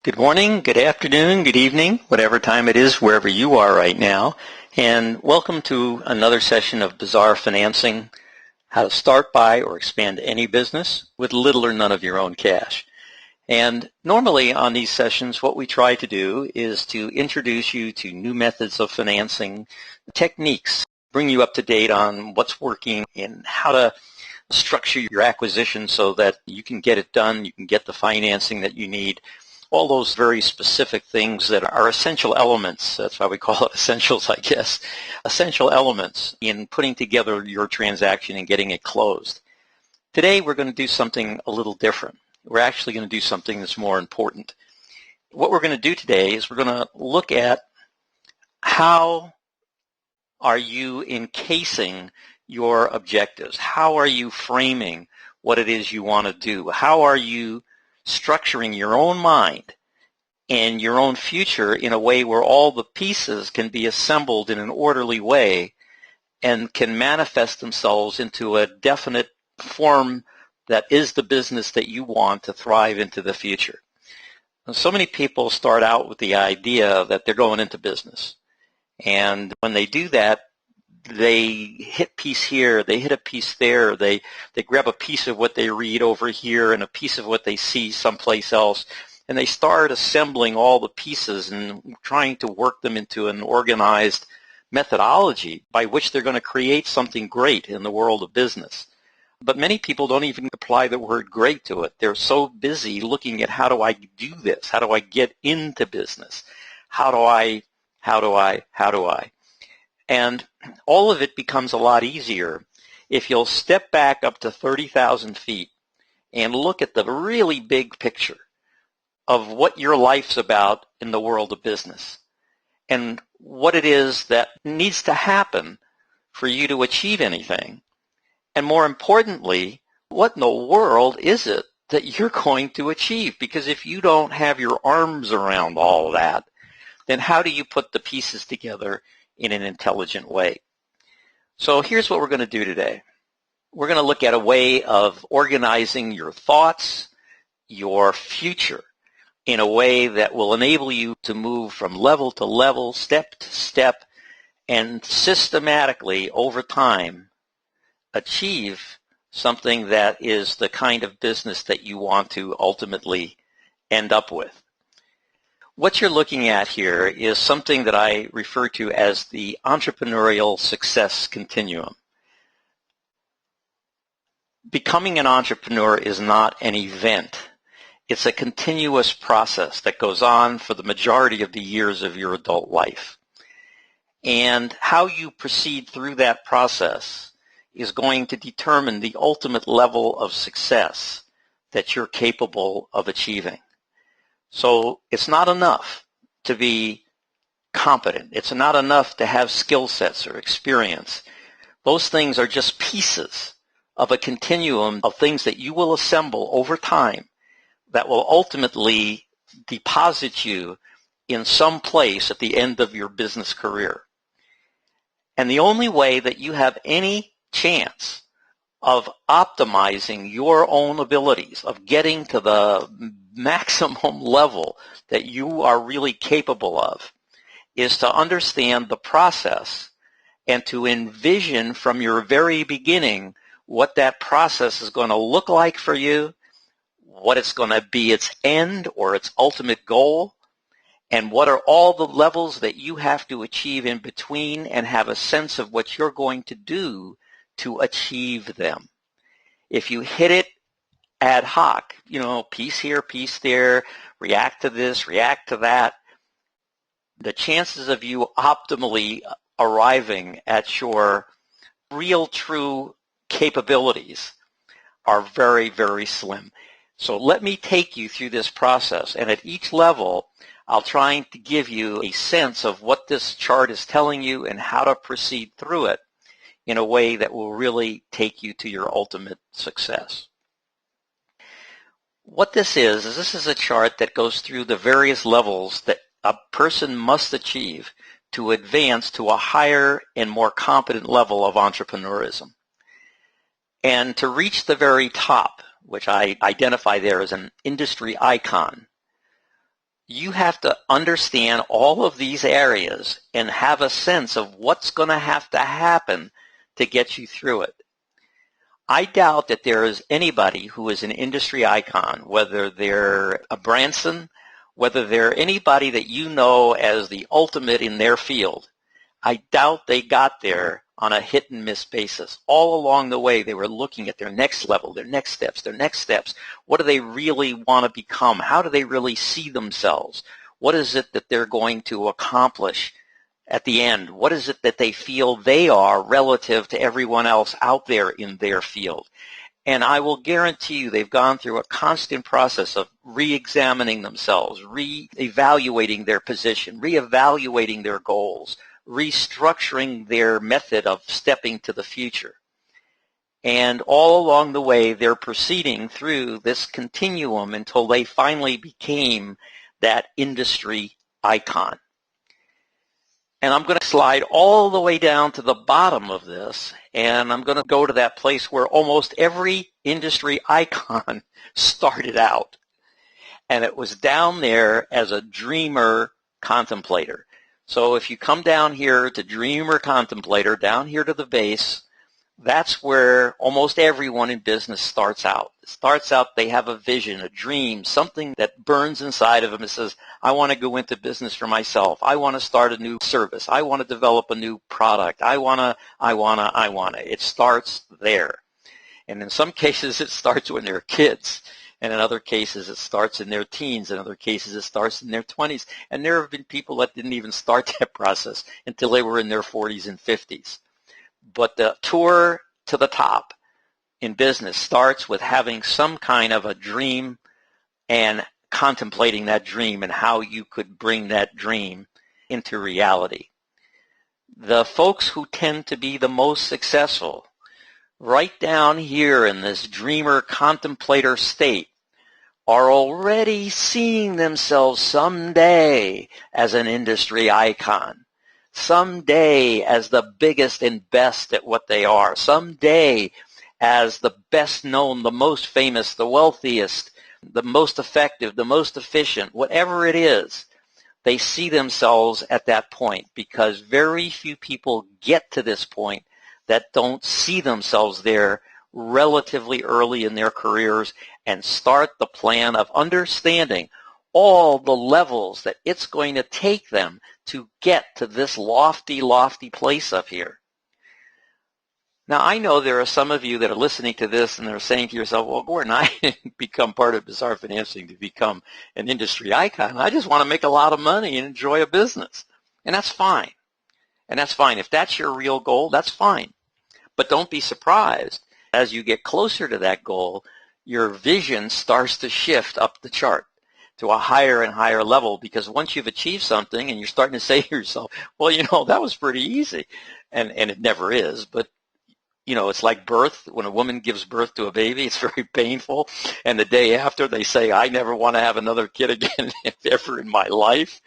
Good morning, good afternoon, good evening, whatever time it is, wherever you are right now. And welcome to another session of Bizar Financing, how to start, buy, or expand any business with little or none of your own cash. And normally on these sessions, what we try to do is to introduce you to new methods of financing, techniques, bring you up to date on what's working and how to structure your acquisition so that you can get it done, you can get the financing that you need. All those very specific things that are essential elements, that's why we call it essentials, I guess, essential elements in putting together your transaction and getting it closed. Today we're going to do something a little different. We're actually going to do something that's more important. What we're going to do today is we're going to look at how are you encasing your objectives? How are you framing what it is you want to do? How are you structuring your own mind and your own future in a way where all the pieces can be assembled in an orderly way and can manifest themselves into a definite form that is the business that you want to thrive into the future. And so many people start out with the idea that they're going into business. And when they do that, they hit piece here, they hit a piece there, they grab a piece of what they read over here and a piece of what they see someplace else, and they start assembling all the pieces and trying to work them into an organized methodology by which they're going to create something great in the world of business. But many people don't even apply the word great to it. They're so busy looking at how do I do this? How do I get into business? How do I? And all of it becomes a lot easier if you'll step back up to 30,000 feet and look at the really big picture of what your life's about in the world of business and what it is that needs to happen for you to achieve anything. And more importantly, what in the world is it that you're going to achieve? Because if you don't have your arms around all that, then how do you put the pieces together in an intelligent way? So here's what we're going to do today. We're going to look at a way of organizing your thoughts, your future, in a way that will enable you to move from level to level, step to step, and systematically over time achieve something that is the kind of business that you want to ultimately end up with. What you're looking at here is something that I refer to as the Entrepreneurial Success Continuum. Becoming an entrepreneur is not an event. It's a continuous process that goes on for the majority of the years of your adult life. And how you proceed through that process is going to determine the ultimate level of success that you're capable of achieving. So it's not enough to be competent. It's not enough to have skill sets or experience. Those things are just pieces of a continuum of things that you will assemble over time that will ultimately deposit you in some place at the end of your business career. And the only way that you have any chance of optimizing your own abilities, of getting to the maximum level that you are really capable of, is to understand the process and to envision from your very beginning what that process is going to look like for you, what it's going to be its end or its ultimate goal, and what are all the levels that you have to achieve in between, and have a sense of what you're going to do to achieve them. If you hit it ad hoc, piece here, piece there, react to this, react to that, the chances of you optimally arriving at your real, true capabilities are very, very slim. So let me take you through this process, and at each level, I'll try to give you a sense of what this chart is telling you and how to proceed through it in a way that will really take you to your ultimate success. What this is a chart that goes through the various levels that a person must achieve to advance to a higher and more competent level of entrepreneurism. And to reach the very top, which I identify there as an industry icon, you have to understand all of these areas and have a sense of what's going to have to happen to get you through it. I doubt that there is anybody who is an industry icon, whether they're a Branson, whether they're anybody that you know as the ultimate in their field. I doubt they got there on a hit and miss basis. All along the way, they were looking at their next level, their next steps, their next steps. What do they really want to become? How do they really see themselves? What is it that they're going to accomplish at the end? What is it that they feel they are relative to everyone else out there in their field? And I will guarantee you they've gone through a constant process of re-examining themselves, re-evaluating their position, re-evaluating their goals, restructuring their method of stepping to the future. And all along the way, they're proceeding through this continuum until they finally became that industry icon. And I'm going to slide all the way down to the bottom of this, and I'm going to go to that place where almost every industry icon started out. And it was down there as a dreamer contemplator. So if you come down here to dreamer contemplator, down here to the base, that's where almost everyone in business starts out. It starts out, they have a vision, a dream, something that burns inside of them and says, I want to go into business for myself. I want to start a new service. I want to develop a new product. I want to. It starts there. And in some cases, it starts when they're kids. And in other cases, it starts in their teens. In other cases, it starts in their 20s. And there have been people that didn't even start that process until they were in their 40s and 50s. But the tour to the top in business starts with having some kind of a dream and contemplating that dream and how you could bring that dream into reality. The folks who tend to be the most successful, right down here in this dreamer contemplator state, are already seeing themselves someday as an industry icon, someday as the biggest and best at what they are, someday as the best known, the most famous, the wealthiest, the most effective, the most efficient, whatever it is. They see themselves at that point because very few people get to this point that don't see themselves there relatively early in their careers and start the plan of understanding all the levels that it's going to take them to get to this lofty, lofty place up here. Now, I know there are some of you that are listening to this and they're saying to yourself, well, Gordon, I didn't become part of Bizar Financing to become an industry icon. I just want to make a lot of money and enjoy a business. And that's fine. And that's fine. If that's your real goal, that's fine. But don't be surprised. As you get closer to that goal, your vision starts to shift up the chart to a higher and higher level, because once you've achieved something and you're starting to say to yourself, well, you know, that was pretty easy. And it never is, but you know, it's like birth. When a woman gives birth to a baby, it's very painful. And the day after, they say, I never want to have another kid again ever in my life.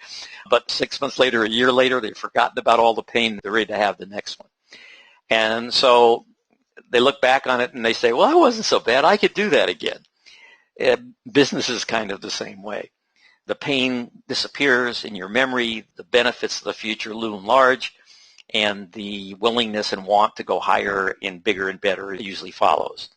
But 6 months later, a year later, they've forgotten about all the pain. They're ready to have the next one. And so they look back on it and they say, well, it wasn't so bad. I could do that again. Business is kind of the same way. The pain disappears in your memory. The benefits of the future loom large. And the willingness and want to go higher and bigger and better usually follows.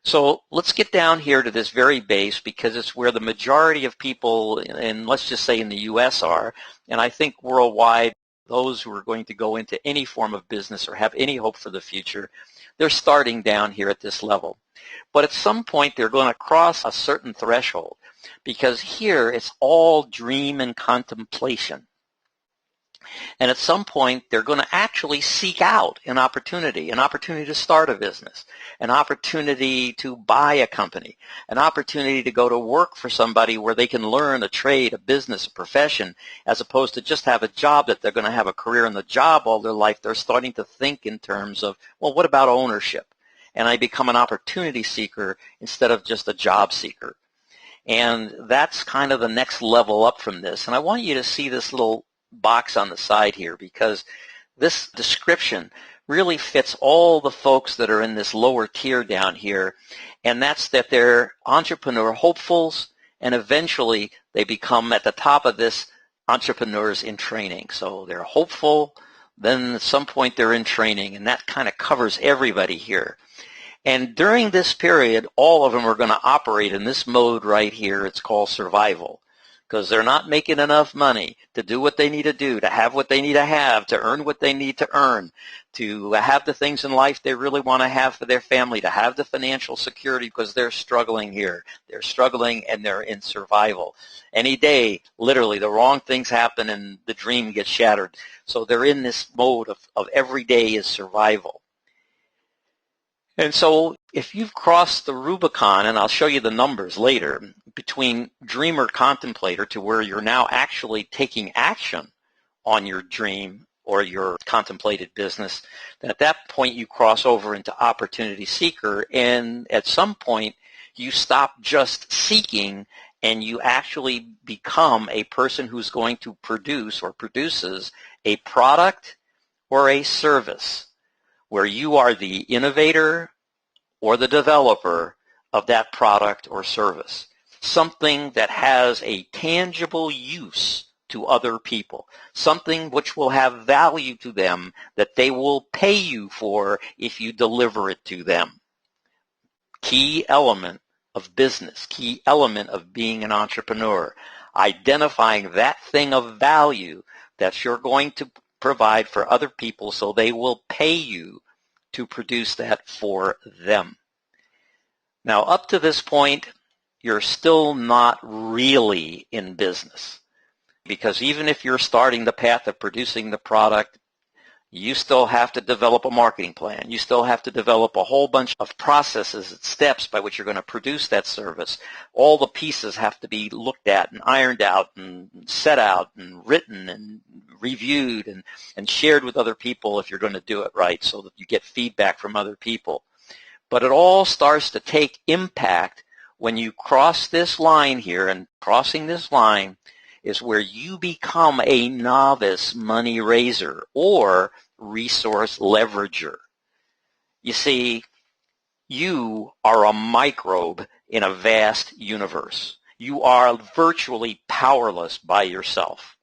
So let's get down here to this very base, because it's where the majority of people, and let's just say in the U.S. are, and I think worldwide, those who are going to go into any form of business or have any hope for the future, they're starting down here at this level. But at some point, they're going to cross a certain threshold, because here it's all dream and contemplation. And at some point, they're going to actually seek out an opportunity to start a business, an opportunity to buy a company, an opportunity to go to work for somebody where they can learn a trade, a business, a profession, as opposed to just have a job that they're going to have a career in the job all their life. They're starting to think in terms of, well, what about ownership? And I become an opportunity seeker instead of just a job seeker. And that's kind of the next level up from this. And I want you to see this little box on the side here, because this description really fits all the folks that are in this lower tier down here, and that's that they're entrepreneur hopefuls and eventually they become at the top of this entrepreneurs in training. So they're hopeful, then at some point they're in training, and that kind of covers everybody here. And during this period, all of them are going to operate in this mode right here. It's called survival, because they're not making enough money to do what they need to do, to have what they need to have, to earn what they need to earn, to have the things in life they really want to have for their family, to have the financial security, because they're struggling here. They're struggling and they're in survival. Any day, literally, the wrong things happen and the dream gets shattered. So they're in this mode of every day is survival. And so if you've crossed the Rubicon, and I'll show you the numbers later, between dreamer contemplator to where you're now actually taking action on your dream or your contemplated business, then at that point you cross over into opportunity seeker, and at some point you stop just seeking and you actually become a person who's going to produce or produces a product or a service, where you are the innovator or the developer of that product or service, something that has a tangible use to other people, something which will have value to them that they will pay you for if you deliver it to them. Key element of business, key element of being an entrepreneur, identifying that thing of value that you're going to provide for other people so they will pay you to produce that for them. Now, up to this point, you're still not really in business, because even if you're starting the path of producing the product, you still have to develop a marketing plan. You still have to develop a whole bunch of processes and steps by which you're going to produce that service. All the pieces have to be looked at and ironed out and set out and written and reviewed and shared with other people if you're going to do it right, so that you get feedback from other people. But it all starts to take impact when you cross this line here, and crossing this line is where you become a novice money raiser or resource leverager. You see, you are a microbe in a vast universe. You are virtually powerless by yourself.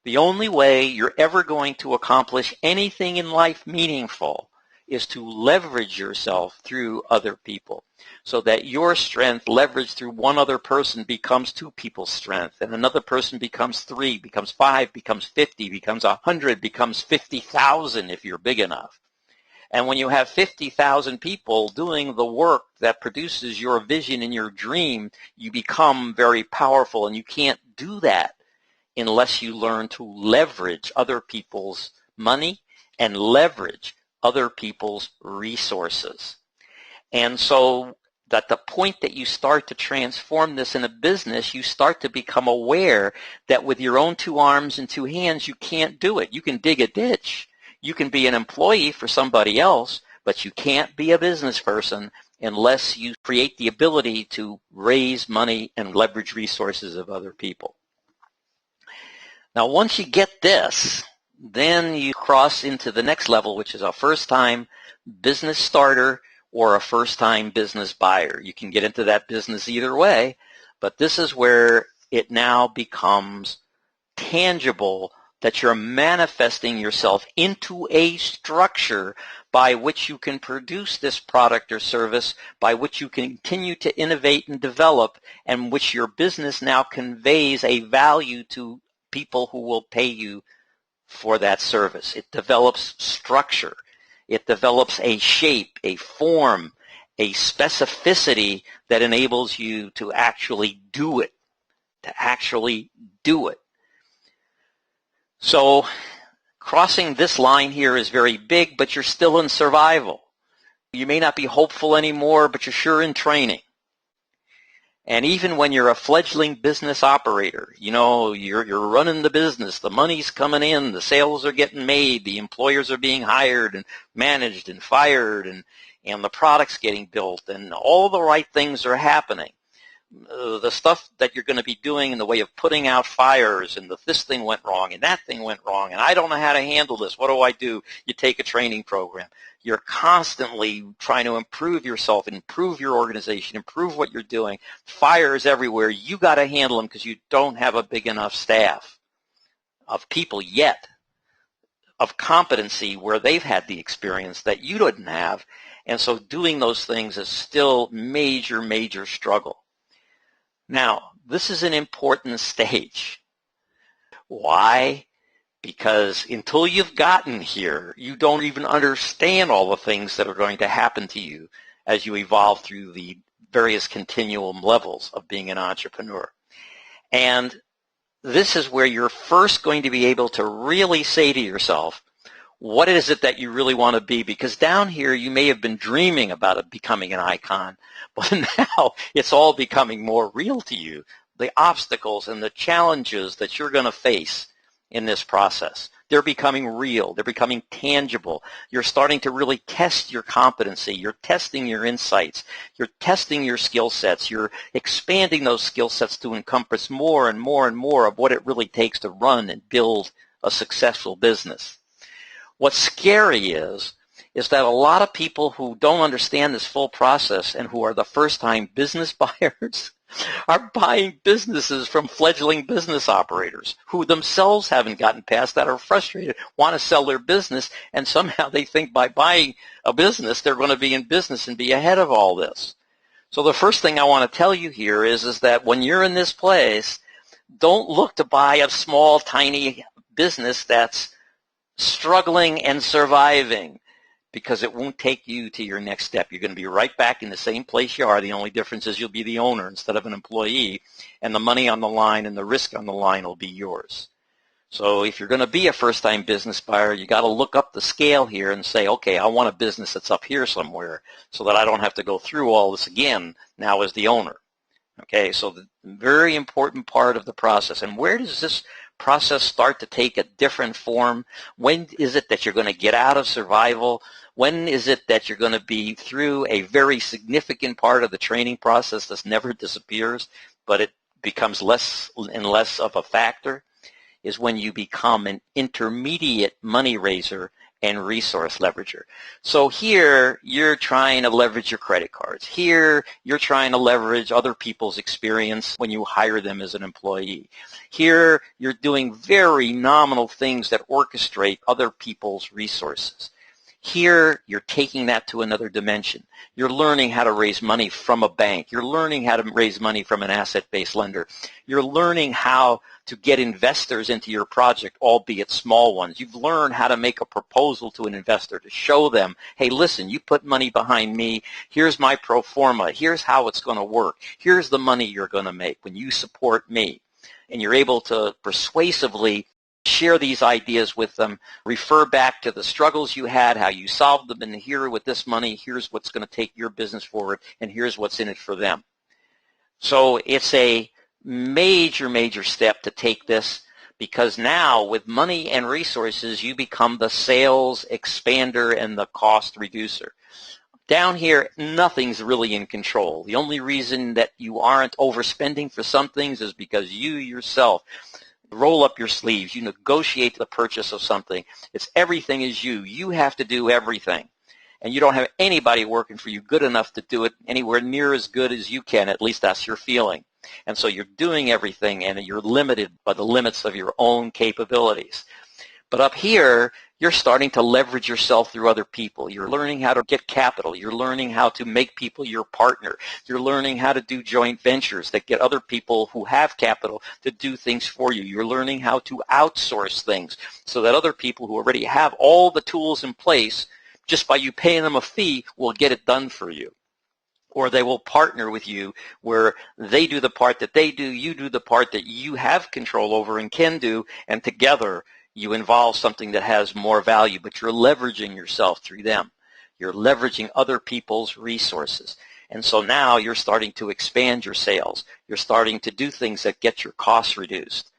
The only way you're ever going to accomplish anything in life meaningful is to leverage yourself through other people, so that your strength leveraged through one other person becomes two people's strength, and another person becomes 3, becomes 5, becomes 50, becomes 100, becomes 50,000 if you're big enough. And when you have 50,000 people doing the work that produces your vision and your dream, you become very powerful, and you can't do that unless you learn to leverage other people's money and leverage other people's resources. And so at the point that you start to transform this in a business, you start to become aware that with your own 2 arms and 2 hands, you can't do it. You can dig a ditch. You can be an employee for somebody else, but you can't be a business person unless you create the ability to raise money and leverage resources of other people. Now, once you get this, then you cross into the next level, which is a first-time business starter or a first-time business buyer. You can get into that business either way, but this is where it now becomes tangible that you're manifesting yourself into a structure by which you can produce this product or service, by which you can continue to innovate and develop, and which your business now conveys a value to people who will pay you for that service. It develops structure. It develops a shape, a form, a specificity that enables you to actually do it, So crossing this line here is very big, but you're still in survival. You may not be hopeful anymore, but you're sure in training. And even when you're a fledgling business operator, you're running the business, the money's coming in, the sales are getting made, the employers are being hired and managed and fired, and the product's getting built, and all the right things are happening. the stuff that you're going to be doing in the way of putting out fires, and this thing went wrong and that thing went wrong and I don't know how to handle this. What do I do? You take a training program. You're constantly trying to improve yourself, improve your organization, improve what you're doing. Fires everywhere. You got to handle them because you don't have a big enough staff of people yet, of competency where they've had the experience that you didn't have. And so doing those things is still major, major struggle. Now, this is an important stage. Why? Because until you've gotten here, you don't even understand all the things that are going to happen to you as you evolve through the various continuum levels of being an entrepreneur. And this is where you're first going to be able to really say to yourself, what is it that you really want to be? Because down here, you may have been dreaming about it becoming an icon, but now it's all becoming more real to you. The obstacles and the challenges that you're going to face in this process, they're becoming real. They're becoming tangible. You're starting to really test your competency. You're testing your insights. You're testing your skill sets. You're expanding those skill sets to encompass more and more and more of what it really takes to run and build a successful business. What's scary is that a lot of people who don't understand this full process and who are the first-time business buyers are buying businesses from fledgling business operators who themselves haven't gotten past that, are frustrated, want to sell their business, and somehow they think by buying a business they're going to be in business and be ahead of all this. So the first thing I want to tell you here is that when you're in this place, don't look to buy a small, tiny business that's struggling and surviving, because it won't take you to your next step. You're going to be right back in the same place you are. The only difference is you'll be the owner instead of an employee, and the money on the line and the risk on the line will be yours. So if you're going to be a first-time business buyer, you got to look up the scale here and say, okay, I want a business that's up here somewhere so that I don't have to go through all this again now as the owner. Okay, so the very important part of the process. And where does this process start to take a different form? When is it that you're going to get out of survival? When is it that you're going to be through a very significant part of the training process that never disappears, but it becomes less and less of a factor? Is when you become an intermediate money raiser and resource leverager. So here, you're trying to leverage your credit cards. Here, you're trying to leverage other people's experience when you hire them as an employee. Here, you're doing very nominal things that orchestrate other people's resources. Here, you're taking that to another dimension. You're learning how to raise money from a bank. You're learning how to raise money from an asset-based lender. You're learning how to get investors into your project, albeit small ones. You've learned how to make a proposal to an investor to show them, hey, listen, you put money behind me. Here's my pro forma. Here's how it's going to work. Here's the money you're going to make when you support me. And you're able to persuasively share these ideas with them, refer back to the struggles you had, how you solved them, and here with this money, here's what's going to take your business forward, and here's what's in it for them. So it's a major, major step to take this, because now with money and resources, you become the sales expander and the cost reducer. Down here, nothing's really in control. The only reason that you aren't overspending for some things is because you yourself roll up your sleeves. You negotiate the purchase of something. It's everything is you. You have to do everything. And you don't have anybody working for you good enough to do it anywhere near as good as you can. At least that's your feeling. And so you're doing everything, and you're limited by the limits of your own capabilities. But up here, you're starting to leverage yourself through other people. You're learning how to get capital. You're learning how to make people your partner. You're learning how to do joint ventures that get other people who have capital to do things for you. You're learning how to outsource things so that other people who already have all the tools in place, just by you paying them a fee, will get it done for you. Or they will partner with you where they do the part that they do, you do the part that you have control over and can do, and together you involve something that has more value, but you're leveraging yourself through them. You're leveraging other people's resources. And so now you're starting to expand your sales. You're starting to do things that get your costs reduced.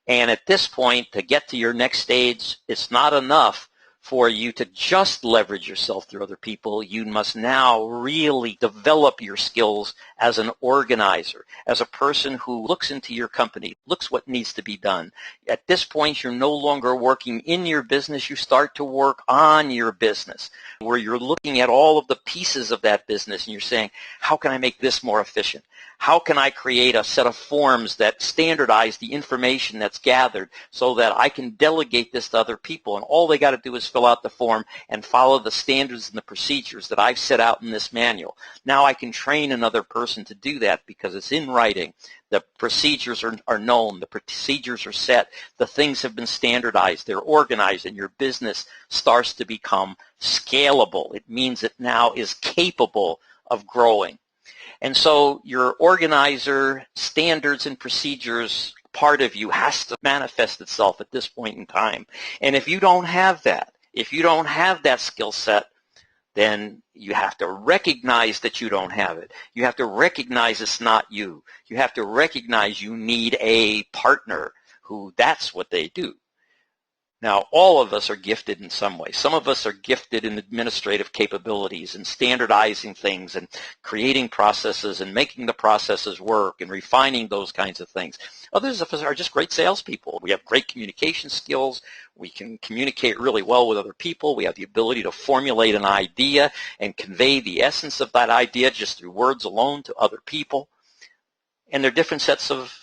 And at this point, to get to your next stage, it's not enough for you to just leverage yourself through other people. You must now really develop your skills as an organizer, as a person who looks into your company, looks what needs to be done. At this point, you're no longer working in your business. You start to work on your business, where you're looking at all of the pieces of that business and you're saying, how can I make this more efficient? How can I create a set of forms that standardize the information that's gathered so that I can delegate this to other people? And all they got to do is fill out the form and follow the standards and the procedures that I've set out in this manual. Now I can train another person to do that because it's in writing. The procedures are known. The procedures are set. The things have been standardized. They're organized, and your business starts to become scalable. It means it now is capable of growing. And so your organizer standards and procedures part of you has to manifest itself at this point in time. And if you don't have that, skill set, then you have to recognize that you don't have it. You have to recognize it's not you. You have to recognize you need a partner who that's what they do. Now, all of us are gifted in some way. Some of us are gifted in administrative capabilities and standardizing things and creating processes and making the processes work and refining those kinds of things. Others of us are just great salespeople. We have great communication skills. We can communicate really well with other people. We have the ability to formulate an idea and convey the essence of that idea just through words alone to other people. And they're different sets of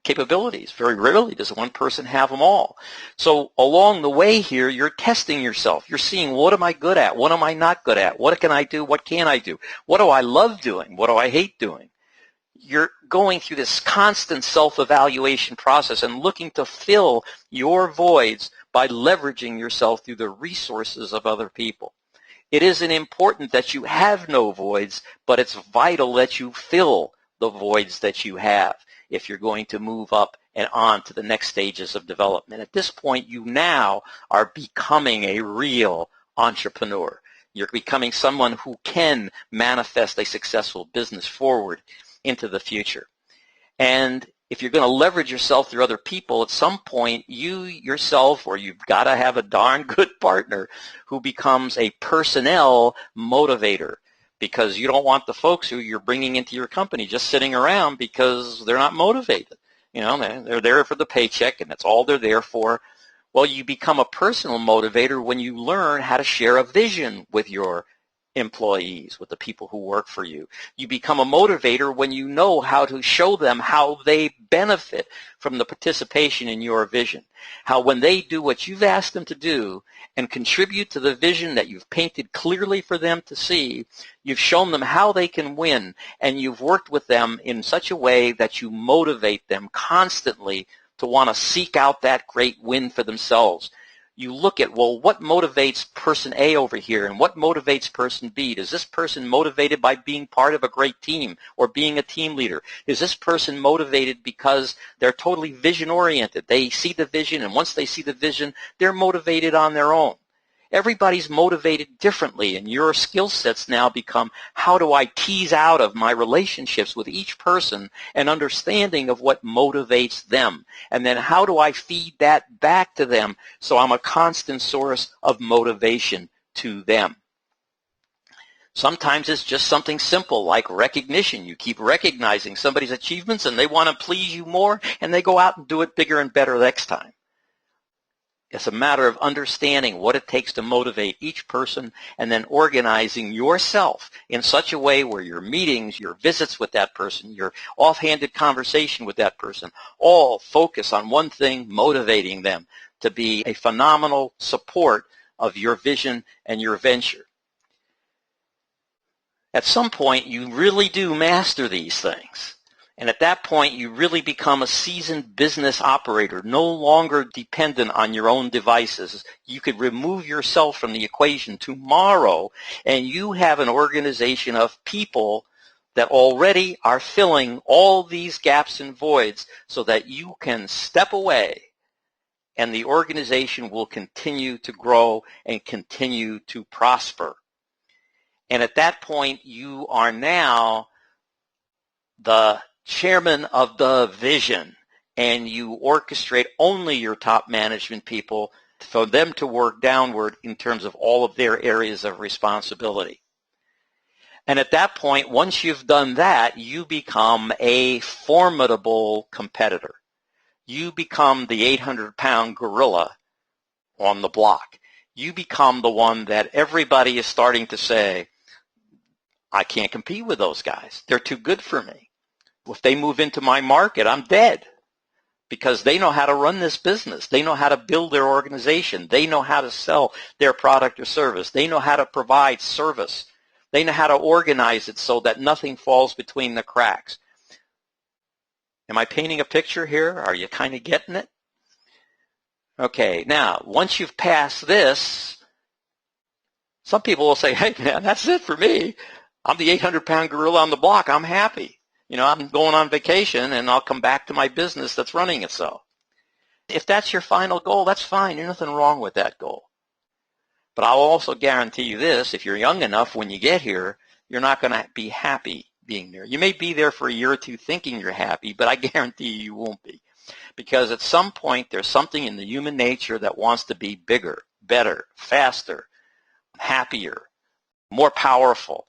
capabilities. Very rarely does one person have them all. So along the way here, you're testing yourself. You're seeing, what am I good at? What am I not good at? What can I do? What can't I do? What do I love doing? What do I hate doing? You're going through this constant self-evaluation process and looking to fill your voids by leveraging yourself through the resources of other people. It isn't important that you have no voids, but it's vital that you fill the voids that you have if you're going to move up and on to the next stages of development. At this point, you now are becoming a real entrepreneur. You're becoming someone who can manifest a successful business forward into the future. And if you're going to leverage yourself through other people, at some point, you yourself, or you've got to have a darn good partner who becomes a personnel motivator, because you don't want the folks who you're bringing into your company just sitting around because they're not motivated. You know, they're there for the paycheck, and that's all they're there for. Well, you become a personal motivator when you learn how to share a vision with your employees, with the people who work for you. You become a motivator when you know how to show them how they benefit from the participation in your vision. How when they do what you've asked them to do and contribute to the vision that you've painted clearly for them to see, you've shown them how they can win, and you've worked with them in such a way that you motivate them constantly to want to seek out that great win for themselves. You look at, well, what motivates person A over here and what motivates person B? Is this person motivated by being part of a great team or being a team leader? Is this person motivated because they're totally vision-oriented? They see the vision, and once they see the vision, they're motivated on their own. Everybody's motivated differently, and your skill sets now become, how do I tease out of my relationships with each person an understanding of what motivates them? And then how do I feed that back to them so I'm a constant source of motivation to them? Sometimes it's just something simple like recognition. You keep recognizing somebody's achievements and they want to please you more, and they go out and do it bigger and better next time. It's a matter of understanding what it takes to motivate each person and then organizing yourself in such a way where your meetings, your visits with that person, your offhanded conversation with that person, all focus on one thing, motivating them to be a phenomenal support of your vision and your venture. At some point, you really do master these things. And at that point, you really become a seasoned business operator, no longer dependent on your own devices. You could remove yourself from the equation tomorrow, and you have an organization of people that already are filling all these gaps and voids so that you can step away, and the organization will continue to grow and continue to prosper. And at that point, you are now the chairman of the vision, and you orchestrate only your top management people for them to work downward in terms of all of their areas of responsibility. And at that point, once you've done that, you become a formidable competitor. You become the 800-pound gorilla on the block. You become the one that everybody is starting to say, I can't compete with those guys. They're too good for me. If they move into my market, I'm dead, because they know how to run this business. They know how to build their organization. They know how to sell their product or service. They know how to provide service. They know how to organize it so that nothing falls between the cracks. Am I painting a picture here? Are you kind of getting it? Okay, now, once you've passed this, some people will say, hey, man, that's it for me. I'm the 800-pound gorilla on the block. I'm happy. You know, I'm going on vacation, and I'll come back to my business that's running itself. If that's your final goal, that's fine. There's nothing wrong with that goal. But I'll also guarantee you this, if you're young enough when you get here, you're not going to be happy being there. You may be there for a year or two thinking you're happy, but I guarantee you won't be. Because at some point, there's something in the human nature that wants to be bigger, better, faster, happier, more powerful.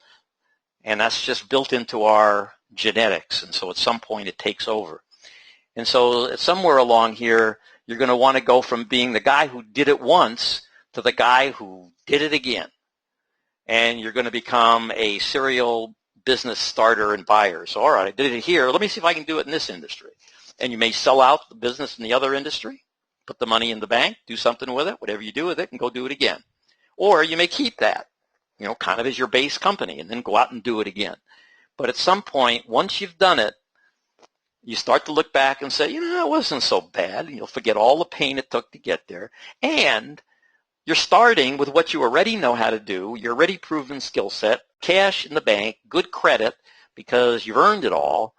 And that's just built into our genetics. And so at some point, it takes over. And so somewhere along here, you're going to want to go from being the guy who did it once to the guy who did it again. And you're going to become a serial business starter and buyer. So, all right, I did it here. Let me see if I can do it in this industry. And you may sell out the business in the other industry, put the money in the bank, do something with it, whatever you do with it, and go do it again. Or you may keep that, you know, kind of as your base company, and then go out and do it again. But at some point, once you've done it, you start to look back and say, you know, it wasn't so bad. And you'll forget all the pain it took to get there. And you're starting with what you already know how to do, your already proven skill set, cash in the bank, good credit, because you've earned it all.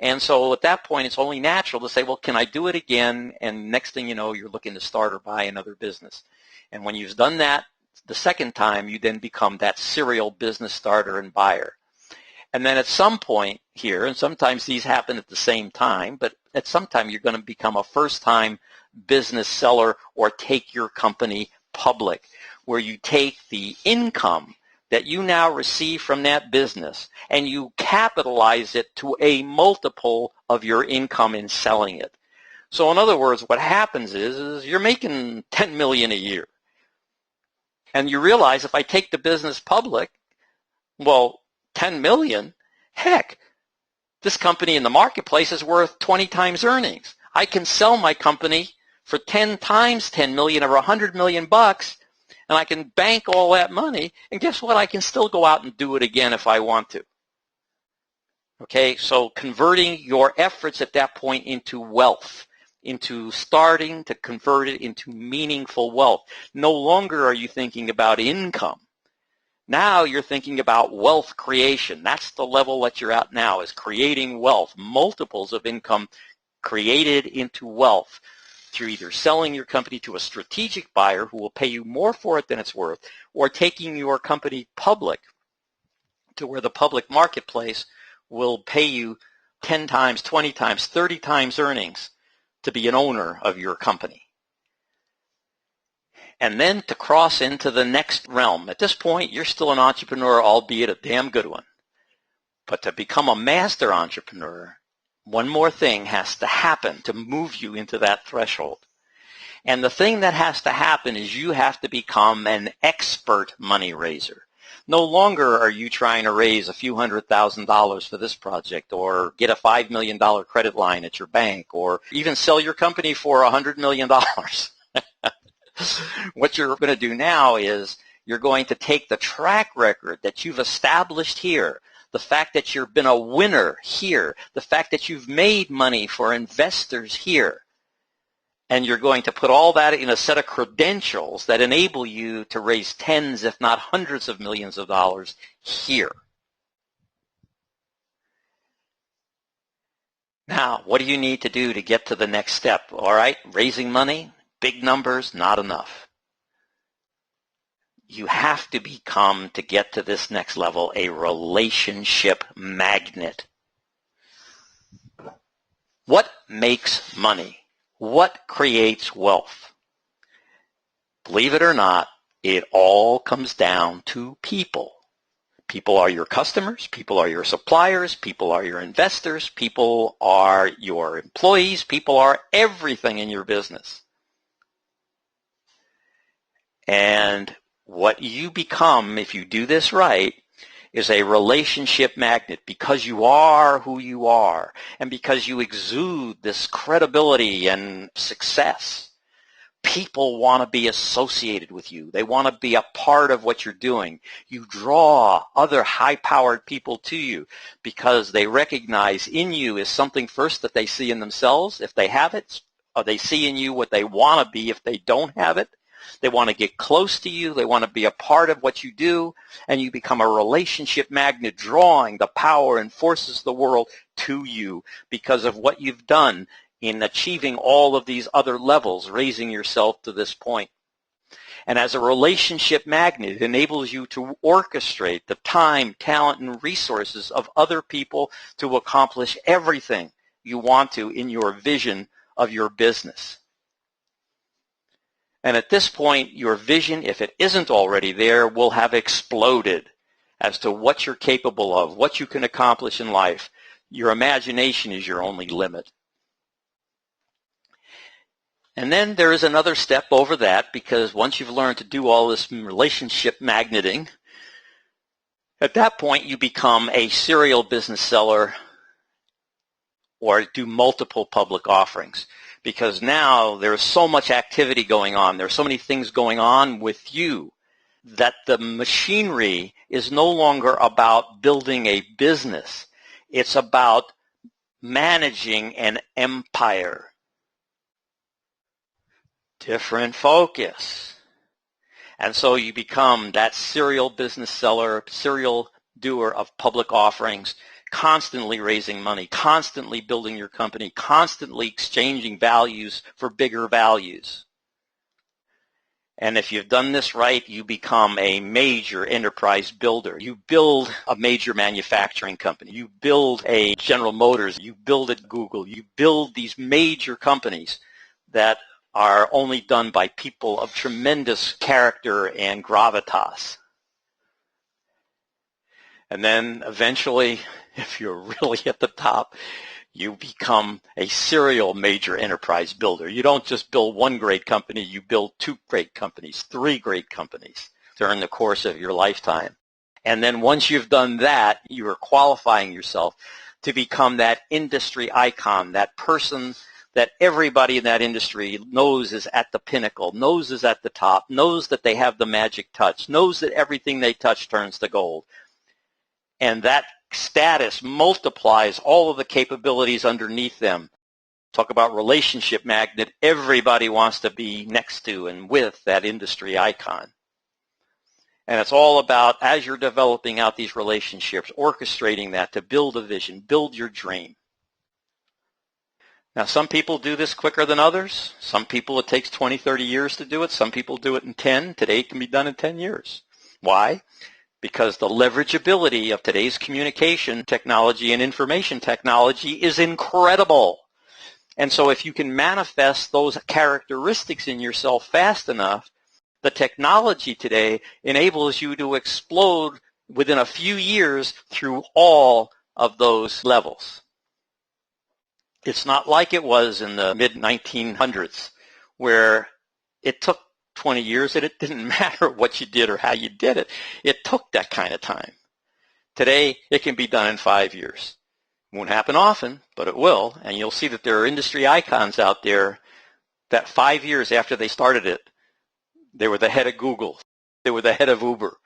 And so at that point, it's only natural to say, well, can I do it again? And next thing you know, you're looking to start or buy another business. And when you've done that the second time, you then become that serial business starter and buyer. And then at some point here, and sometimes these happen at the same time, but at some time you're going to become a first-time business seller or take your company public, where you take the income that you now receive from that business and you capitalize it to a multiple of your income in selling it. So in other words, what happens is you're making $10 million a year. And you realize if I take the business public, well, 10 million, heck, this company in the marketplace is worth 20 times earnings. I can sell my company for 10 times 10 million or 100 million bucks, and I can bank all that money, and guess what? I can still go out and do it again if I want to. Okay, so converting your efforts at that point into wealth, into starting to convert it into meaningful wealth. No longer are you thinking about income. Now you're thinking about wealth creation. That's the level that you're at now, is creating wealth, multiples of income created into wealth through either selling your company to a strategic buyer who will pay you more for it than it's worth, or taking your company public to where the public marketplace will pay you 10 times, 20 times, 30 times earnings to be an owner of your company. And then to cross into the next realm. At this point, you're still an entrepreneur, albeit a damn good one. But to become a master entrepreneur, one more thing has to happen to move you into that threshold. And the thing that has to happen is you have to become an expert money raiser. No longer are you trying to raise a few $100,000 for this project, or get a $5 million credit line at your bank, or even sell your company for $100 million. What you're going to do now is you're going to take the track record that you've established here, the fact that you've been a winner here, the fact that you've made money for investors here, and you're going to put all that in a set of credentials that enable you to raise tens, if not hundreds of millions of dollars here. Now, what do you need to do to get to the next step? All right, raising money, big numbers, not enough. You have to become, to get to this next level, a relationship magnet. What makes money? What creates wealth? believe it or not, it all comes down to people. People are your customers, people are your suppliers, people are your investors, people are your employees, people are everything in your business. And what you become, if you do this right, is a relationship magnet because you are who you are and because you exude this credibility and success. People want to be associated with you. They want to be a part of what you're doing. You draw other high-powered people to you because they recognize in you is something first that they see in themselves if they have it, or they see in you what they want to be if they don't have it. They want to get close to you. They want to be a part of what you do, and you become a relationship magnet drawing the power and forces of the world to you because of what you've done in achieving all of these other levels, raising yourself to this point. And as a relationship magnet, it enables you to orchestrate the time, talent, and resources of other people to accomplish everything you want to in your vision of your business. And at this point, your vision, if it isn't already there, will have exploded as to what you're capable of, what you can accomplish in life. Your imagination is your only limit. And then there is another step over that, because once you've learned to do all this relationship magneting, at that point you become a serial business seller or do multiple public offerings. Because now there's so much activity going on, there's so many things going on with you that the machinery is no longer about building a business. It's about managing an empire. Different focus. And so you become that serial business seller, serial doer of public offerings, constantly raising money, constantly building your company, constantly exchanging values for bigger values. And if you've done this right, you become a major enterprise builder. You build a major manufacturing company. You build a General Motors. You build a Google. You build these major companies that are only done by people of tremendous character and gravitas. And then eventually, if you're really at the top, you become a serial major enterprise builder. You don't just build one great company, you build 2 great companies, 3 great companies during the course of your lifetime. And then once you've done that, you are qualifying yourself to become that industry icon, that person that everybody in that industry knows is at the pinnacle, knows is at the top, knows that they have the magic touch, knows that everything they touch turns to gold. And that status multiplies all of the capabilities underneath them. Talk about relationship magnet. Everybody wants to be next to and with that industry icon. And it's all about, as you're developing out these relationships, orchestrating that to build a vision, build your dream. Now, some people do this quicker than others. Some people it takes 20, 30 years to do it. Some people do it in 10. Today it can be done in 10 years. Why? Because the leverageability of today's communication technology and information technology is incredible. And so if you can manifest those characteristics in yourself fast enough, the technology today enables you to explode within a few years through all of those levels. It's not like it was in the mid-1900s where it took 20 years and it didn't matter what you did or how you did it. It took that kind of time. Today, it can be done in 5 years. It won't happen often, but it will. And you'll see that there are industry icons out there that 5 years after they started it, they were the head of Google. They were the head of Uber.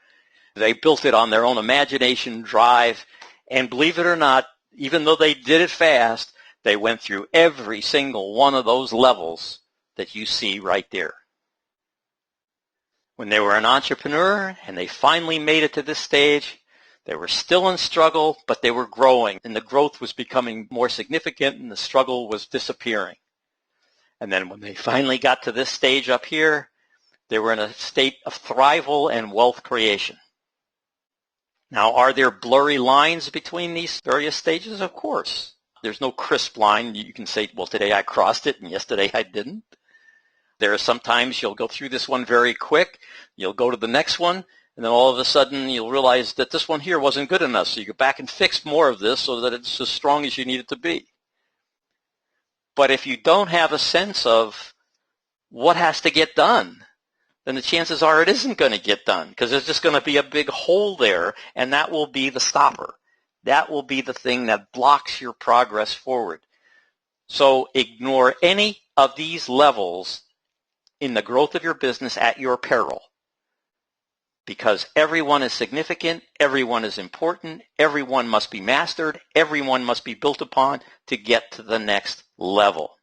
They built it on their own imagination, drive, and believe it or not, even though they did it fast, they went through every single one of those levels that you see right there. When they were an entrepreneur and they finally made it to this stage, they were still in struggle, but they were growing, and the growth was becoming more significant and the struggle was disappearing. And then when they finally got to this stage up here, they were in a state of thrival and wealth creation. Now, are there blurry lines between these various stages? Of course. There's no crisp line. You can say, well, today I crossed it and yesterday I didn't. There are sometimes you'll go through this one very quick, you'll go to the next one, and then all of a sudden you'll realize that this one here wasn't good enough, so you go back and fix more of this so that it's as strong as you need it to be. But if you don't have a sense of what has to get done, then the chances are it isn't going to get done, because there's just going to be a big hole there, and that will be the stopper. That will be the thing that blocks your progress forward. So ignore any of these levels in the growth of your business at your peril, because everyone is significant, everyone is important, everyone must be mastered, everyone must be built upon to get to the next level.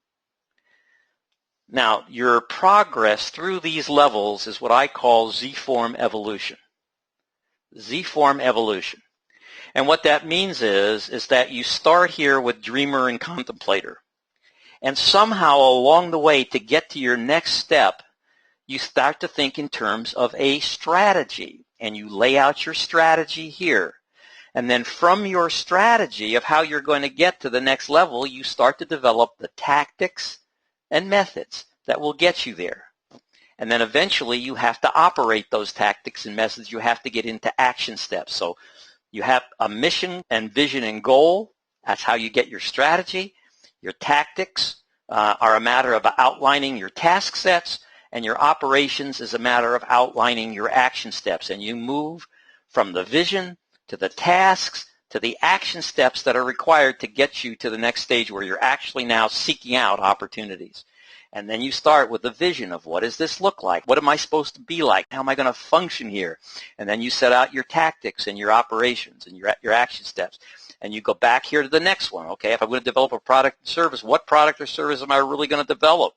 Now, your progress through these levels is what I call Z-form evolution. Z-form evolution. And what that means is that you start here with dreamer and contemplator. And somehow along the way to get to your next step, you start to think in terms of a strategy. And you lay out your strategy here. And then from your strategy of how you're going to get to the next level, you start to develop the tactics and methods that will get you there. And then eventually you have to operate those tactics and methods. You have to get into action steps. So you have a mission and vision and goal. That's how you get your strategy. Your tactics are a matter of outlining your task sets, and your operations is a matter of outlining your action steps. And you move from the vision to the tasks to the action steps that are required to get you to the next stage where you're actually now seeking out opportunities. And then you start with the vision of what does this look like? What am I supposed to be like? How am I going to function here? And then you set out your tactics and your operations and your action steps. And you go back here to the next one. Okay, if I'm going to develop a product and service, what product or service am I really going to develop?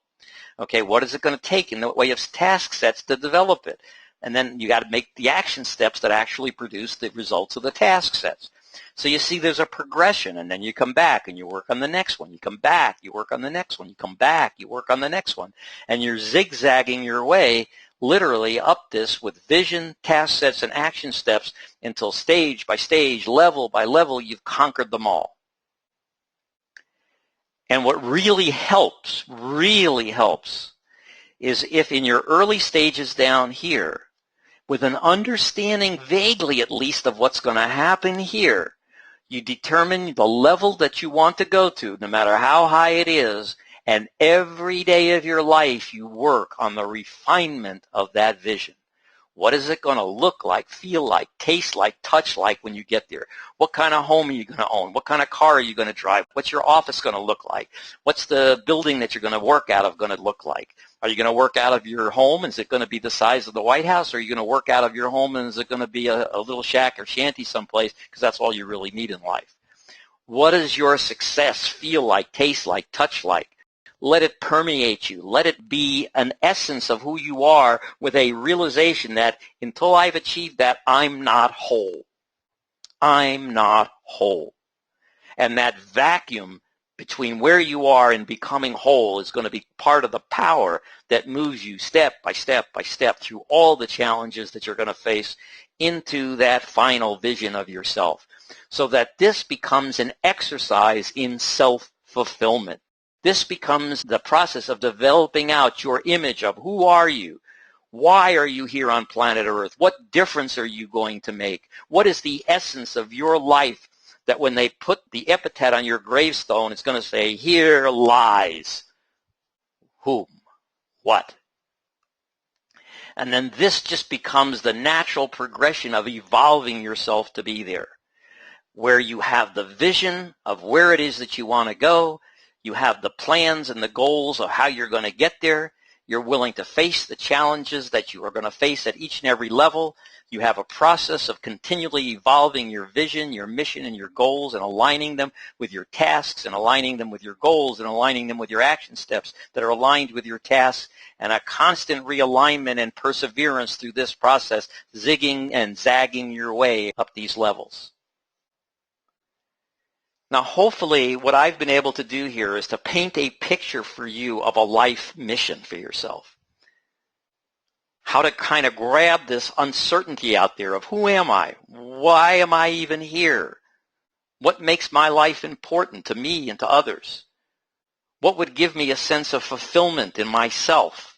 Okay, what is it going to take in the way of task sets to develop it? And then you got to make the action steps that actually produce the results of the task sets. So you see there's a progression, and then you come back and you work on the next one. You come back, you work on the next one. You come back, you work on the next one. And you're zigzagging your way literally up this with vision, task sets, and action steps until stage by stage, level by level, you've conquered them all. And what really helps, is if in your early stages down here, with an understanding vaguely at least of what's going to happen here, you determine the level that you want to go to, no matter how high it is, and every day of your life you work on the refinement of that vision. What is it going to look like, feel like, taste like, touch like when you get there? What kind of home are you going to own? What kind of car are you going to drive? What's your office going to look like? What's the building that you're going to work out of going to look like? Are you going to work out of your home? Is it going to be the size of the White House? Or are you going to work out of your home and is it going to be a little shack or shanty someplace because that's all you really need in life? What does your success feel like, taste like, touch like? Let it permeate you. Let it be an essence of who you are with a realization that until I've achieved that, I'm not whole. I'm not whole. And that vacuum between where you are and becoming whole is going to be part of the power that moves you step by step by step through all the challenges that you're going to face into that final vision of yourself. So that this becomes an exercise in self-fulfillment. This becomes the process of developing out your image of who are you? Why are you here on planet Earth? What difference are you going to make? What is the essence of your life that when they put the epithet on your gravestone, it's going to say, here lies whom, what? And then this just becomes the natural progression of evolving yourself to be there, where you have the vision of where it is that you want to go. You have the plans and the goals of how you're going to get there. You're willing to face the challenges that you are going to face at each and every level. You have a process of continually evolving your vision, your mission, and your goals and aligning them with your tasks and aligning them with your goals and aligning them with your action steps that are aligned with your tasks, and a constant realignment and perseverance through this process, zigging and zagging your way up these levels. Now, hopefully, what I've been able to do here is to paint a picture for you of a life mission for yourself. How to kind of grab this uncertainty out there of who am I? Why am I even here? What makes my life important to me and to others? What would give me a sense of fulfillment in myself?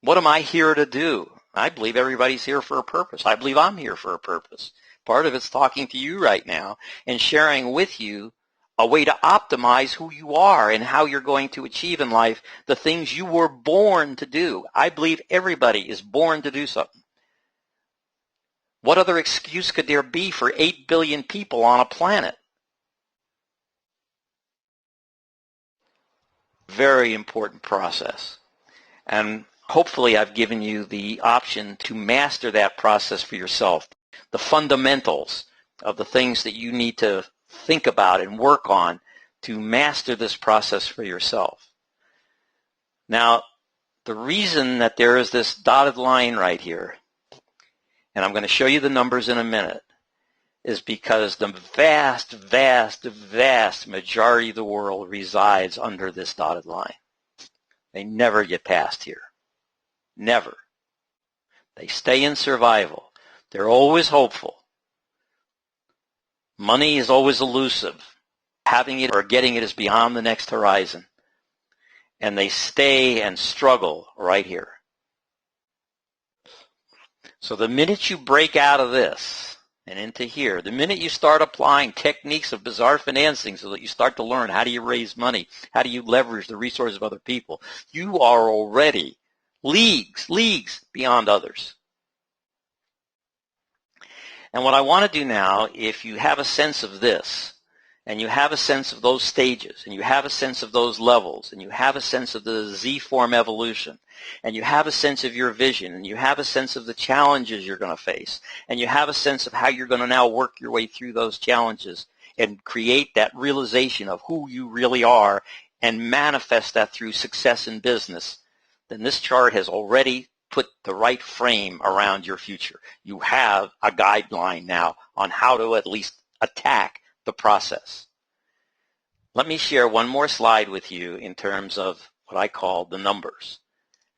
What am I here to do? I believe everybody's here for a purpose. I believe I'm here for a purpose. Part of it's talking to you right now and sharing with you a way to optimize who you are and how you're going to achieve in life the things you were born to do. I believe everybody is born to do something. What other excuse could there be for 8 billion people on a planet? Very important process. And hopefully I've given you the option to master that process for yourself. The fundamentals of the things that you need to think about and work on to master this process for yourself. Now, the reason that there is this dotted line right here, and I'm going to show you the numbers in a minute, is because the vast, vast, vast majority of the world resides under this dotted line. They never get past here. Never. They stay in survival. They're always hopeful. Money is always elusive. Having it or getting it is beyond the next horizon. And they stay and struggle right here. So the minute you break out of this and into here, the minute you start applying techniques of bizarre financing so that you start to learn how do you raise money, how do you leverage the resources of other people, you are already leagues beyond others. And what I want to do now, if you have a sense of this, and you have a sense of those stages, and you have a sense of those levels, and you have a sense of the Z-form evolution, and you have a sense of your vision, and you have a sense of the challenges you're going to face, and you have a sense of how you're going to now work your way through those challenges and create that realization of who you really are and manifest that through success in business, then this chart has already put the right frame around your future. You have a guideline now on how to at least attack the process. Let me share one more slide with you in terms of what I call the numbers.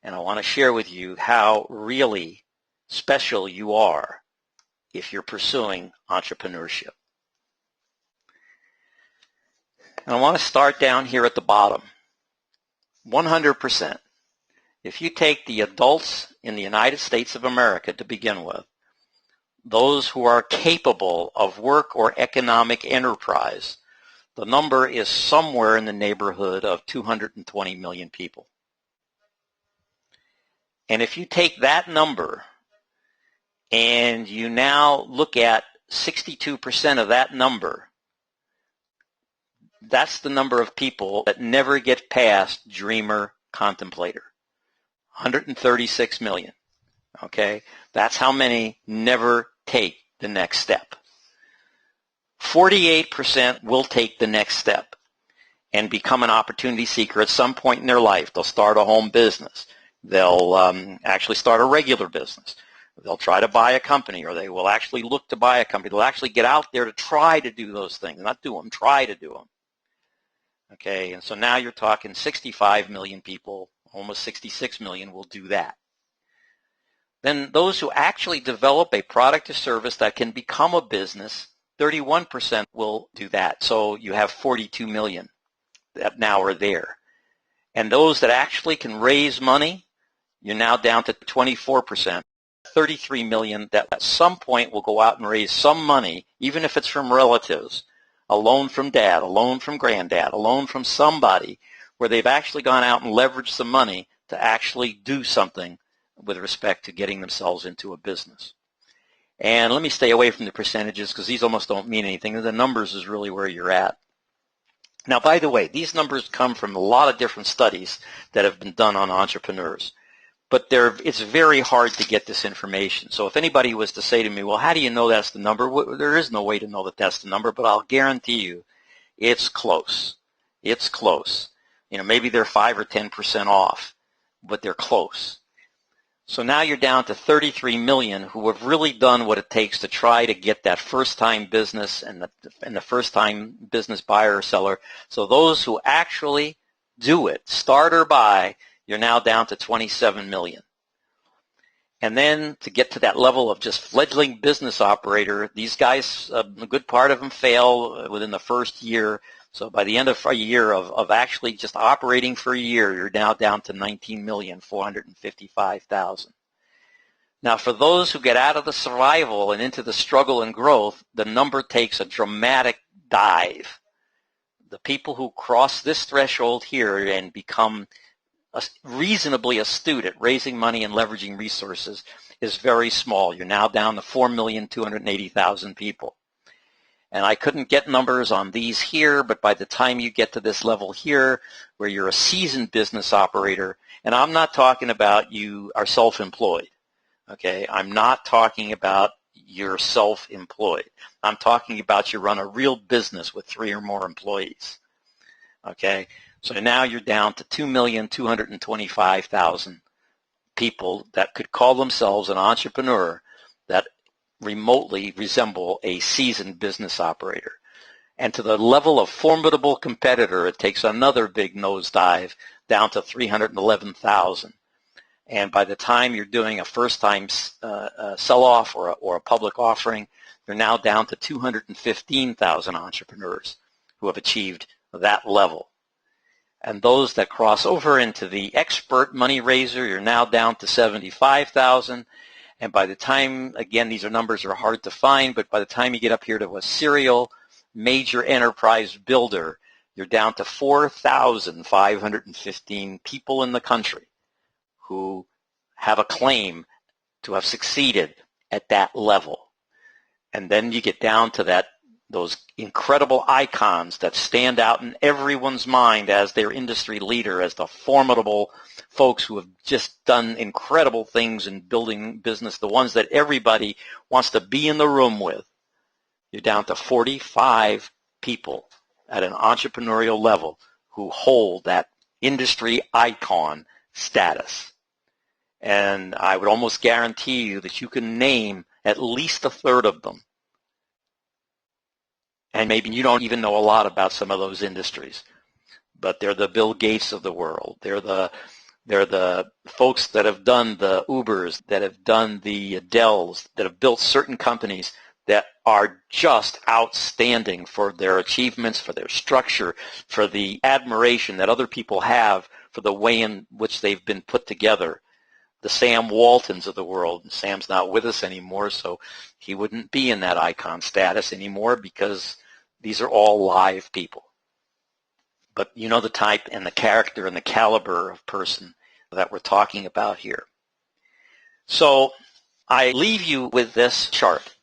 And I want to share with you how really special you are if you're pursuing entrepreneurship. And I want to start down here at the bottom. 100%. If you take the adults in the United States of America to begin with, those who are capable of work or economic enterprise, the number is somewhere in the neighborhood of 220 million people. And if you take that number and you now look at 62% of that number, that's the number of people that never get past dreamer contemplator. 136 million. Okay? That's how many never take the next step. 48% will take the next step and become an opportunity seeker at some point in their life. They'll start a home business. They'll actually start a regular business. They'll try to buy a company, or they will actually look to buy a company. They'll actually get out there to try to do those things. Not do them, try to do them. Okay, and so now you're talking 65 million people, almost 66 million will do that. Then those who actually develop a product or service that can become a business, 31% will do that. So you have 42 million that now are there. And those that actually can raise money, you're now down to 24%. 33 million that at some point will go out and raise some money, even if it's from relatives, a loan from dad, a loan from granddad, a loan from somebody, where they've actually gone out and leveraged some money to actually do something with respect to getting themselves into a business. And let me stay away from the percentages because these almost don't mean anything. The numbers is really where you're at. Now, by the way, these numbers come from a lot of different studies that have been done on entrepreneurs. But it's very hard to get this information. So if anybody was to say to me, well, how do you know that's the number? Well, there is no way to know that that's the number, but I'll guarantee you it's close. It's close. You know, maybe they're 5 or 10% off, but they're close. So now you're down to 33 million who have really done what it takes to try to get that first-time business and the first-time business buyer or seller. So those who actually do it, start or buy, you're now down to 27 million. And then to get to that level of just fledgling business operator, these guys, a good part of them fail within the first year. So by the end of a year of actually just operating for a year, you're now down to 19,455,000. Now, for those who get out of the survival and into the struggle and growth, the number takes a dramatic dive. The people who cross this threshold here and become reasonably astute at raising money and leveraging resources is very small. You're now down to 4,280,000 people. And I couldn't get numbers on these here, but by the time you get to this level here, where you're a seasoned business operator, and I'm not talking about you are self-employed. Okay, I'm not talking about you're self-employed. I'm talking about you run a real business with 3 or more employees. Okay, so now you're down to 2,225,000 people that could call themselves an entrepreneur that remotely resemble a seasoned business operator. And to the level of formidable competitor, it takes another big nosedive down to 311,000. And by the time you're doing a first-time sell-off or a public offering, you're now down to 215,000 entrepreneurs who have achieved that level. And those that cross over into the expert money raiser, you're now down to 75,000. And by the time, again, these numbers are hard to find, but by the time you get up here to a serial major enterprise builder, you're down to 4,515 people in the country who have a claim to have succeeded at that level. And then you get down to those incredible icons that stand out in everyone's mind as their industry leader, as the formidable folks who have just done incredible things in building business, the ones that everybody wants to be in the room with. You're down to 45 people at an entrepreneurial level who hold that industry icon status. And I would almost guarantee you that you can name at least a third of them. And maybe you don't even know a lot about some of those industries, but they're the Bill Gates of the world. They're the folks that have done the Ubers, that have done the Dells, that have built certain companies that are just outstanding for their achievements, for their structure, for the admiration that other people have for the way in which they've been put together. The Sam Waltons of the world. Sam's not with us anymore, so he wouldn't be in that icon status anymore because these are all live people. But you know the type and the character and the caliber of person that we're talking about here. So I leave you with this chart,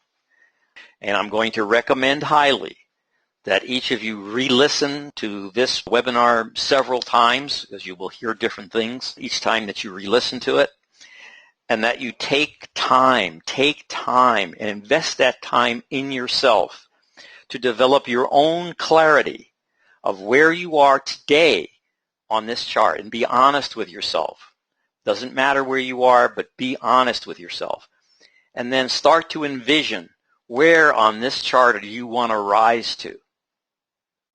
and I'm going to recommend highly that each of you re-listen to this webinar several times, because you will hear different things each time that you re-listen to it. And that you take time and invest that time in yourself to develop your own clarity of where you are today on this chart, and be honest with yourself. Doesn't matter where you are, but be honest with yourself. And then start to envision, where on this chart do you want to rise to?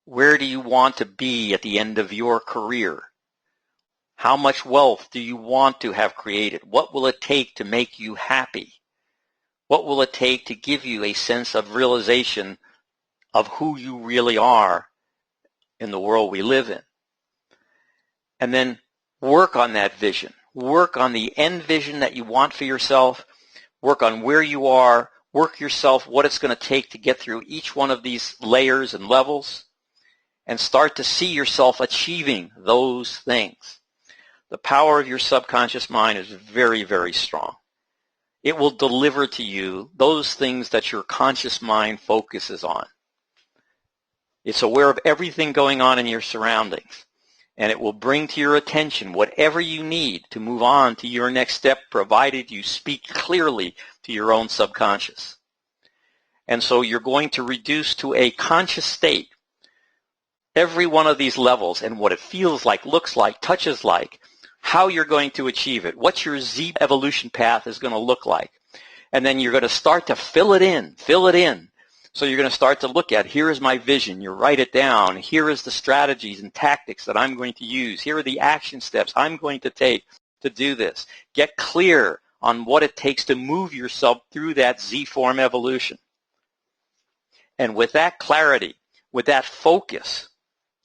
Where do you want to be at the end of your career? How much wealth do you want to have created? What will it take to make you happy? What will it take to give you a sense of realization of who you really are in the world we live in? And then work on that vision. Work on the end vision that you want for yourself. Work on where you are. Work yourself what it's going to take to get through each one of these layers and levels, and start to see yourself achieving those things. The power of your subconscious mind is very, very strong. It will deliver to you those things that your conscious mind focuses on. It's aware of everything going on in your surroundings, and it will bring to your attention whatever you need to move on to your next step, provided you speak clearly to your own subconscious. And so you're going to reduce to a conscious state every one of these levels and what it feels like, looks like, touches like, how you're going to achieve it, what your Z evolution path is going to look like. And then you're going to start to fill it in. So you're going to start to look at, here is my vision. You write it down. Here is the strategies and tactics that I'm going to use. Here are the action steps I'm going to take to do this. Get clear on what it takes to move yourself through that Z-form evolution. And with that clarity, with that focus,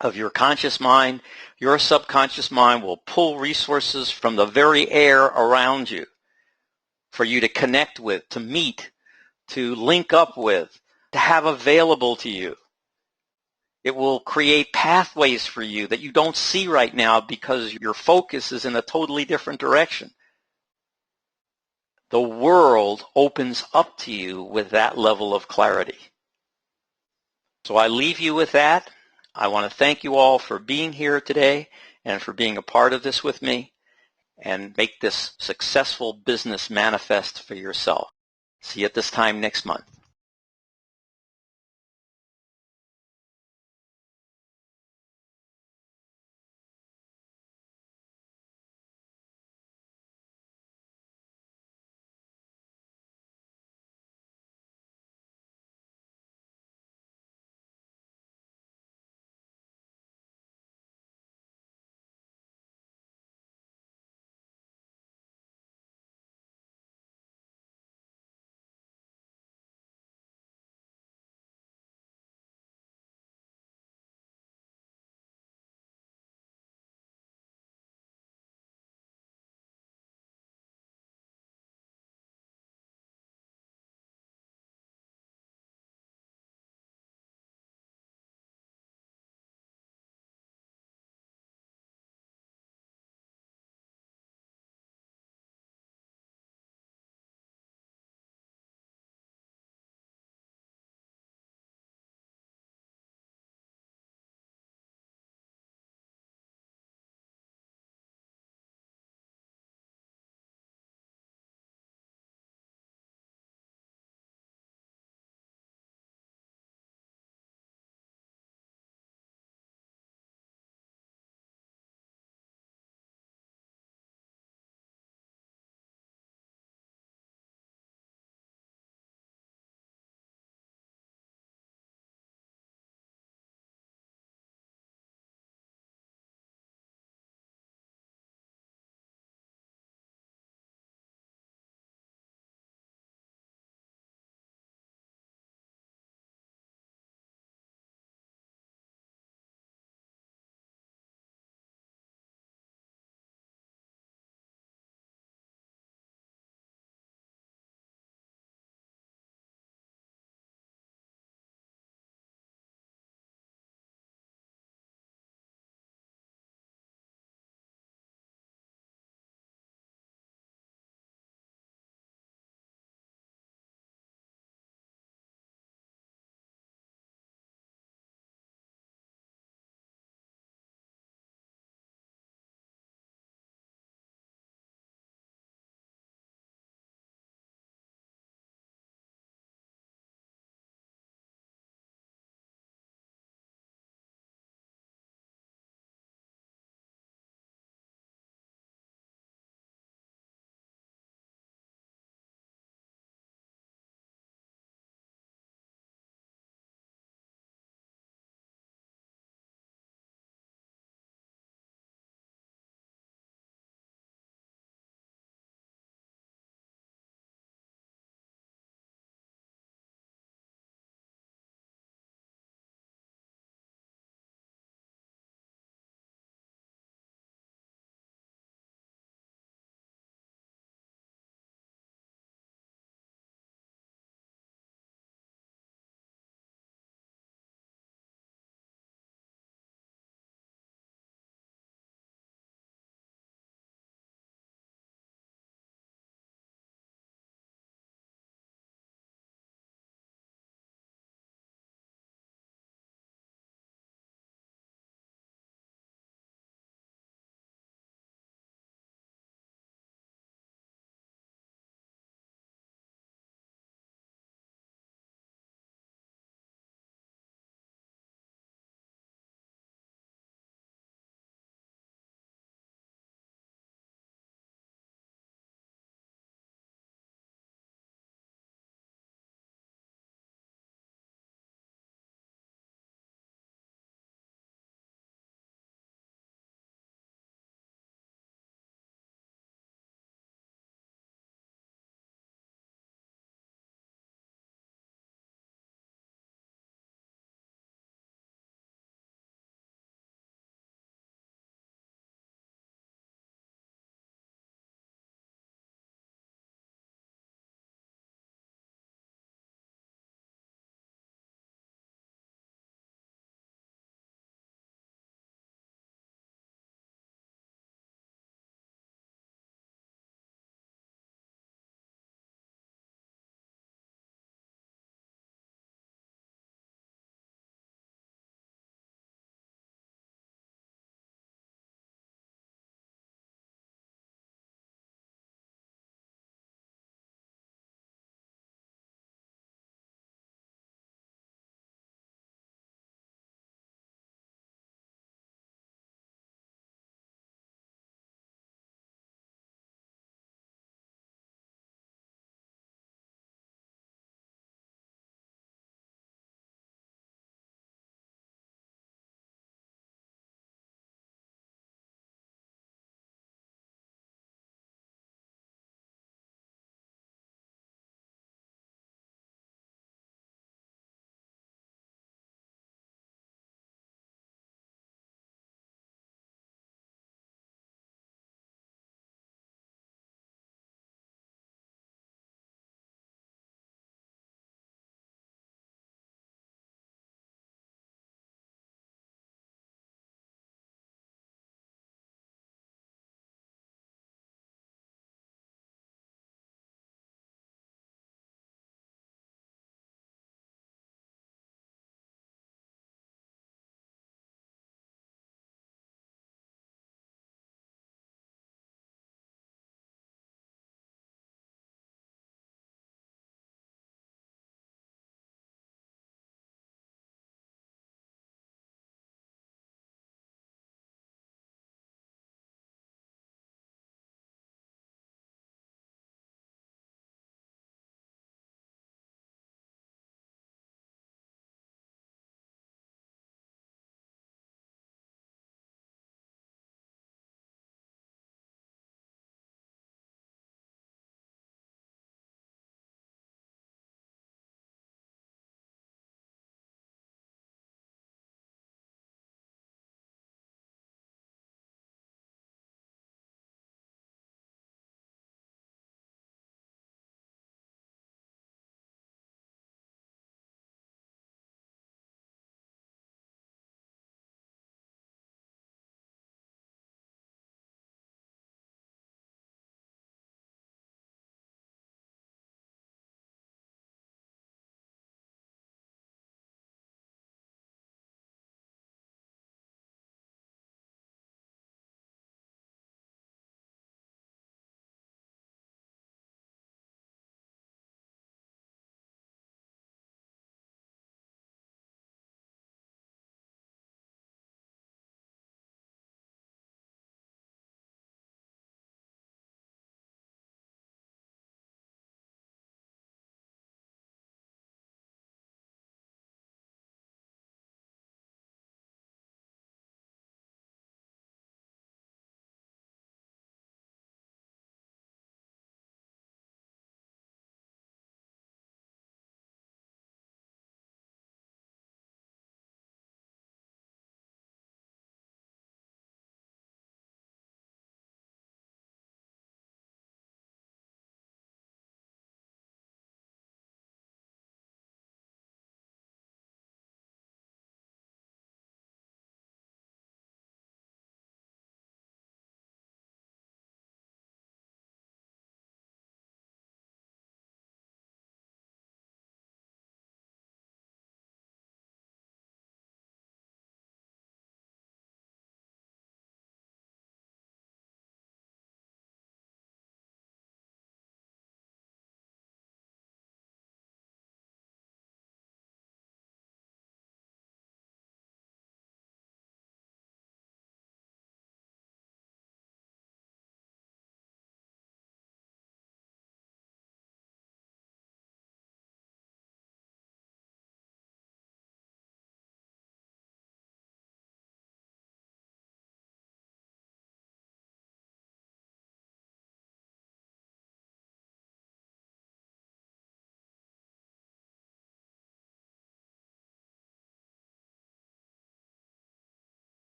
of your conscious mind, your subconscious mind will pull resources from the very air around you for you to connect with, to meet, to link up with, to have available to you. It will create pathways for you that you don't see right now because your focus is in a totally different direction. The world opens up to you with that level of clarity. So I leave you with that. I want to thank you all for being here today and for being a part of this with me, and make this successful business manifest for yourself. See you at this time next month.